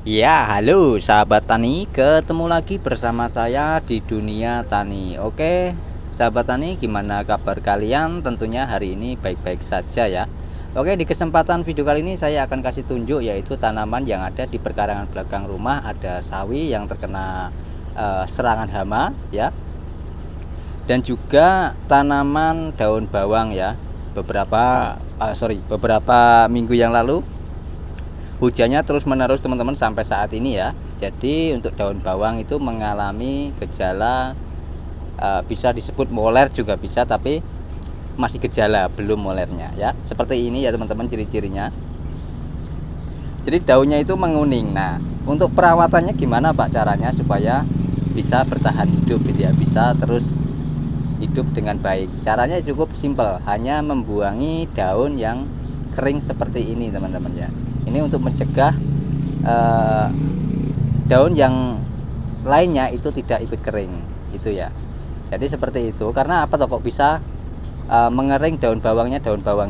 Ya, halo sahabat tani, ketemu lagi bersama saya di dunia tani. Oke, sahabat tani, gimana kabar kalian? Tentunya hari ini baik-baik saja ya. Oke, di kesempatan video kali ini saya akan kasih tunjuk yaitu tanaman yang ada di perkarangan belakang rumah. Ada sawi yang terkena serangan hama ya, dan juga tanaman daun bawang ya. Beberapa minggu yang lalu hujannya terus menerus teman-teman sampai saat ini ya. Jadi untuk daun bawang itu mengalami gejala bisa disebut moler juga bisa, tapi masih gejala belum molernya ya. Seperti ini ya teman-teman ciri-cirinya. Jadi daunnya itu menguning. Nah, untuk perawatannya gimana Pak caranya supaya bisa bertahan hidup gitu ya, bisa terus hidup dengan baik? Caranya cukup simpel, hanya membuangi daun yang kering seperti ini teman-teman ya. Ini untuk mencegah daun yang lainnya itu tidak ikut kering itu ya. Jadi seperti itu. Karena apa toh kok bisa mengering daun bawang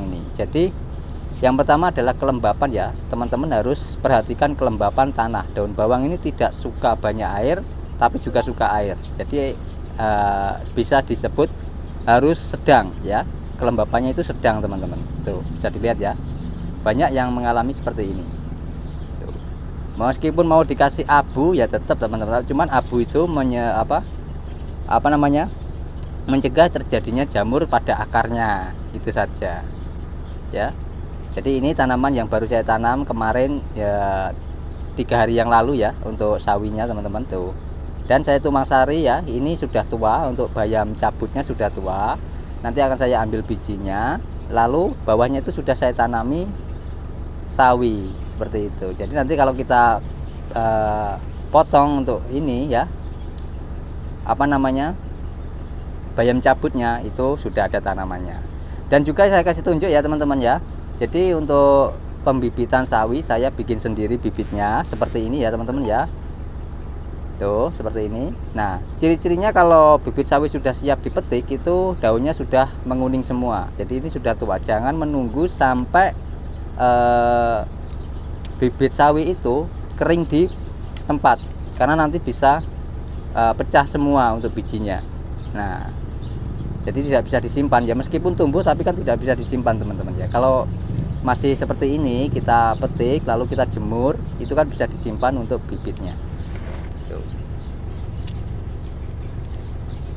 ini? Jadi yang pertama adalah kelembapan ya. Teman-teman harus perhatikan kelembapan tanah. Daun bawang ini tidak suka banyak air, tapi juga suka air. Jadi bisa disebut harus sedang ya. Kelembapannya itu sedang teman-teman. Tuh bisa dilihat ya. Banyak yang mengalami seperti ini. Tuh. Meskipun mau dikasih abu ya tetap teman-teman. Cuman abu itu mencegah terjadinya jamur pada akarnya, itu saja ya. Jadi ini tanaman yang baru saya tanam kemarin ya, 3 hari yang lalu ya, untuk sawinya teman-teman tuh. Dan saya tumbang sari ya, ini sudah tua, untuk bayam cabutnya sudah tua. Nanti akan saya ambil bijinya, lalu bawahnya itu sudah saya tanami sawi seperti itu. Jadi nanti kalau kita potong untuk ini ya, bayam cabutnya itu sudah ada tanamannya. Dan juga saya kasih tunjuk ya teman-teman ya. Jadi untuk pembibitan sawi saya bikin sendiri bibitnya seperti ini ya teman-teman ya. Tuh seperti ini. Nah, ciri-cirinya kalau bibit sawi sudah siap dipetik itu daunnya sudah menguning semua. Jadi ini sudah tua. Jangan menunggu sampai bibit sawi itu kering di tempat, karena nanti bisa pecah semua untuk bijinya. Nah, jadi tidak bisa disimpan ya, meskipun tumbuh tapi kan tidak bisa disimpan teman-teman ya. Kalau masih seperti ini kita petik lalu kita jemur, itu kan bisa disimpan untuk bibitnya. Tuh.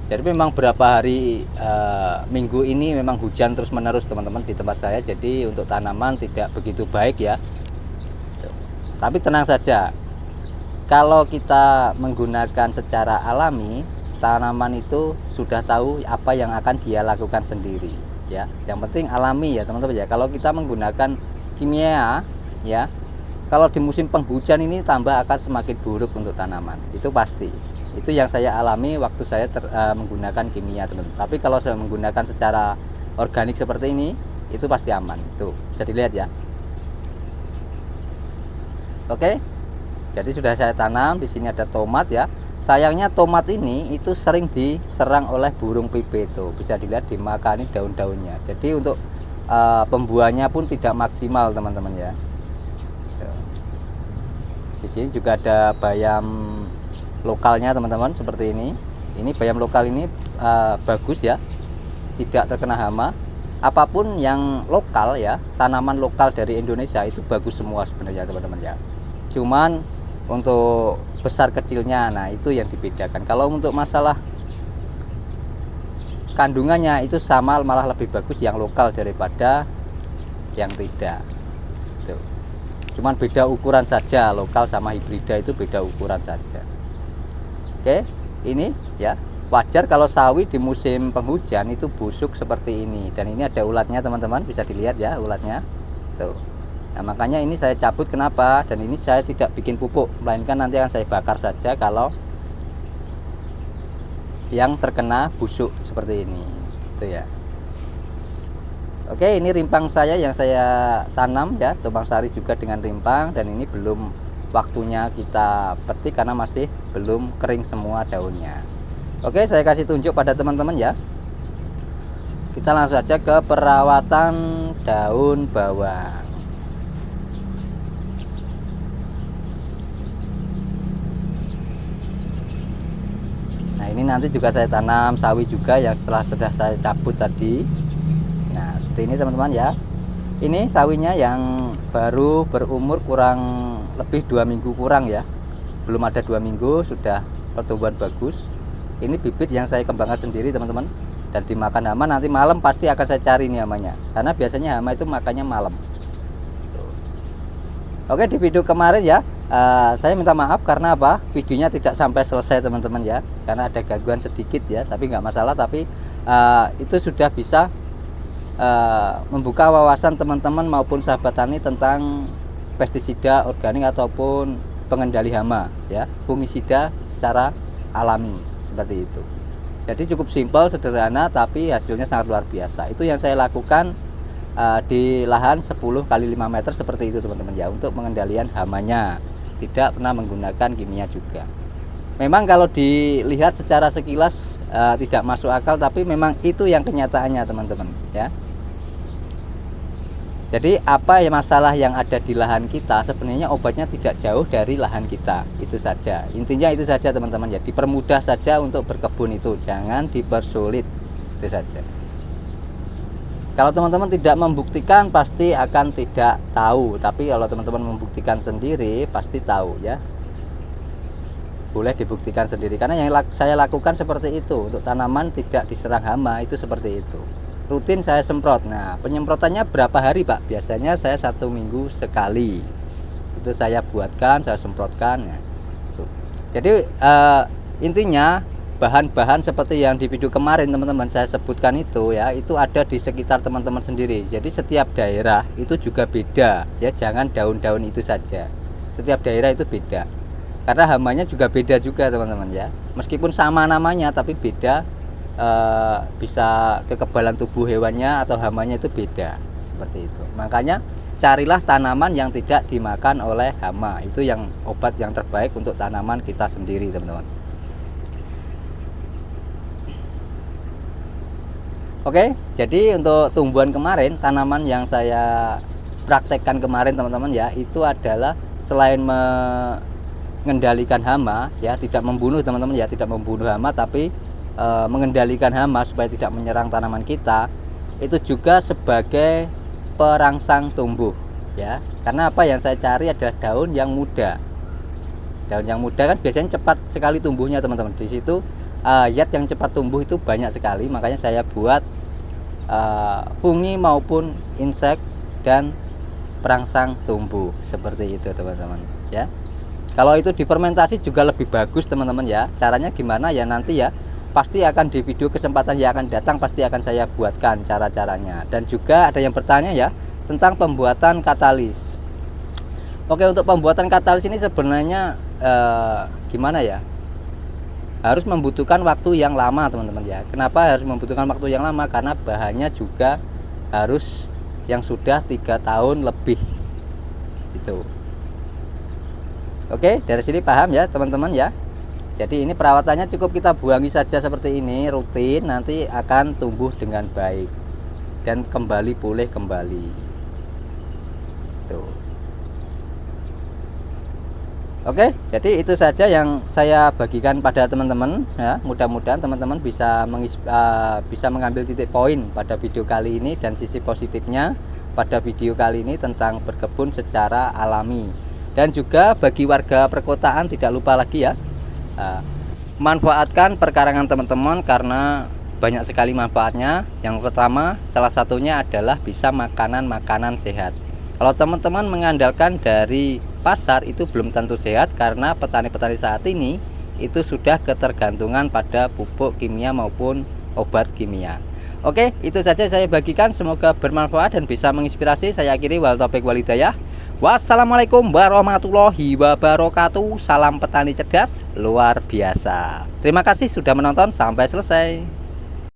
Jadi memang berapa hari minggu ini memang hujan terus menerus teman-teman di tempat saya. Jadi untuk tanaman tidak begitu baik ya. Tuh. Tapi tenang saja, kalau kita menggunakan secara alami, tanaman itu sudah tahu apa yang akan dia lakukan sendiri ya. Yang penting alami ya teman-teman ya. Kalau kita menggunakan kimia ya, kalau di musim penghujan ini tambah akan semakin buruk untuk tanaman, itu pasti. Itu yang saya alami waktu saya menggunakan kimia teman-teman. Tapi kalau saya menggunakan secara organik seperti ini, itu pasti aman. Tuh bisa dilihat ya. Oke, jadi sudah saya tanam. Di sini ada tomat ya. Sayangnya tomat ini itu sering diserang oleh burung pipit, tuh bisa dilihat dimakani daun-daunnya. Jadi untuk pembuahannya pun tidak maksimal teman-teman ya. Di sini juga ada bayam lokalnya teman-teman seperti ini. Ini bayam lokal ini bagus ya, tidak terkena hama. Apapun yang lokal ya, tanaman lokal dari Indonesia itu bagus semua sebenarnya teman-teman ya. Cuman untuk besar kecilnya, nah itu yang dibedakan. Kalau untuk masalah kandungannya itu sama, malah lebih bagus yang lokal daripada yang tidak. Tuh. Cuman beda ukuran saja, lokal sama hibrida itu beda ukuran saja. Oke, ini ya wajar kalau sawi di musim penghujan itu busuk seperti ini. Dan ini ada ulatnya teman-teman, bisa dilihat ya ulatnya. Tuh. Nah, makanya ini saya cabut, kenapa? Dan ini saya tidak bikin pupuk, melainkan nanti akan saya bakar saja kalau yang terkena busuk seperti ini. Itu ya. Oke, ini rimpang saya yang saya tanam ya, tumbang sari juga dengan rimpang, dan ini belum waktunya kita petik karena masih belum kering semua daunnya. Oke, saya kasih tunjuk pada teman-teman ya. Kita langsung saja ke perawatan daun bawang. Ini nanti juga saya tanam sawi juga yang sudah saya cabut tadi. Nah seperti ini teman-teman ya. Ini sawinya yang baru berumur kurang lebih 2 minggu kurang ya, belum ada 2 minggu sudah pertumbuhan bagus. Ini bibit yang saya kembangkan sendiri teman-teman, dan dimakan hama nanti malam pasti akan saya cari nih hamanya, karena biasanya hama itu makannya malam. Oke, di video kemarin ya saya minta maaf karena apa, videonya tidak sampai selesai teman-teman ya, karena ada gangguan sedikit ya, tapi nggak masalah. Tapi itu sudah bisa membuka wawasan teman-teman maupun sahabat tani tentang pestisida organik ataupun pengendali hama ya, fungisida secara alami seperti itu. Jadi cukup simpel, sederhana, tapi hasilnya sangat luar biasa. Itu yang saya lakukan di lahan 10 kali 5 meter seperti itu teman-teman ya, untuk pengendalian hamanya. Tidak pernah menggunakan kimia juga. Memang kalau dilihat secara sekilas tidak masuk akal, tapi memang itu yang kenyataannya teman-teman ya. Jadi apa ya masalah yang ada di lahan kita, sebenarnya obatnya tidak jauh dari lahan kita, itu saja. Intinya itu saja teman-teman ya, dipermudah saja untuk berkebun itu, jangan dipersulit, itu saja. Kalau teman-teman tidak membuktikan pasti akan tidak tahu, tapi kalau teman-teman membuktikan sendiri pasti tahu ya. Boleh dibuktikan sendiri, karena yang saya lakukan seperti itu. Untuk tanaman tidak diserang hama itu seperti itu. Rutin saya semprot. Nah penyemprotannya berapa hari Pak? Biasanya saya 1 minggu sekali itu saya buatkan, saya semprotkan ya. Jadi intinya bahan-bahan seperti yang di video kemarin teman-teman saya sebutkan itu ya, itu ada di sekitar teman-teman sendiri. Jadi setiap daerah itu juga beda ya, jangan daun-daun itu saja. Setiap daerah itu beda, karena hamanya juga beda juga teman-teman ya. Meskipun sama namanya tapi beda, bisa kekebalan tubuh hewannya atau hamanya itu beda seperti itu. Makanya carilah tanaman yang tidak dimakan oleh hama, itu yang obat yang terbaik untuk tanaman kita sendiri teman-teman. Oke, jadi untuk tumbuhan kemarin, tanaman yang saya praktekkan kemarin teman-teman ya, itu adalah selain mengendalikan hama ya, tidak membunuh teman-teman ya, tidak membunuh hama, tapi mengendalikan hama supaya tidak menyerang tanaman kita, itu juga sebagai perangsang tumbuh ya. Karena apa, yang saya cari adalah daun yang muda. Daun yang muda kan biasanya cepat sekali tumbuhnya teman-teman. Di situ zat yang cepat tumbuh itu banyak sekali, makanya saya buat fungi maupun insek dan perangsang tumbuh seperti itu teman-teman ya. Kalau itu difermentasi juga lebih bagus teman-teman ya. Caranya gimana ya, nanti ya pasti akan di video kesempatan yang akan datang pasti akan saya buatkan cara-caranya. Dan juga ada yang bertanya ya tentang pembuatan katalis. Oke, untuk pembuatan katalis ini sebenarnya gimana ya, harus membutuhkan waktu yang lama teman-teman ya. Kenapa harus membutuhkan waktu yang lama? Karena bahannya juga harus yang sudah 3 tahun lebih itu. Oke, dari sini paham ya teman-teman ya. Jadi ini perawatannya cukup kita buangi saja seperti ini rutin, nanti akan tumbuh dengan baik dan kembali pulih kembali. Tuh. Oke, jadi itu saja yang saya bagikan pada teman-teman ya. Mudah-mudahan teman-teman bisa mengambil titik poin pada video kali ini, dan sisi positifnya pada video kali ini tentang berkebun secara alami. Dan juga bagi warga perkotaan tidak lupa lagi ya, manfaatkan perkarangan teman-teman karena banyak sekali manfaatnya. Yang pertama, salah satunya adalah bisa makanan-makanan sehat. Kalau teman-teman mengandalkan dari pasar itu belum tentu sehat, karena petani-petani saat ini itu sudah ketergantungan pada pupuk kimia maupun obat kimia. Oke, itu saja saya bagikan, semoga bermanfaat dan bisa menginspirasi. Saya akhiri, wal taufiq wal hidayah. Wassalamualaikum warahmatullahi wabarakatuh. Salam petani cerdas luar biasa. Terima kasih sudah menonton sampai selesai.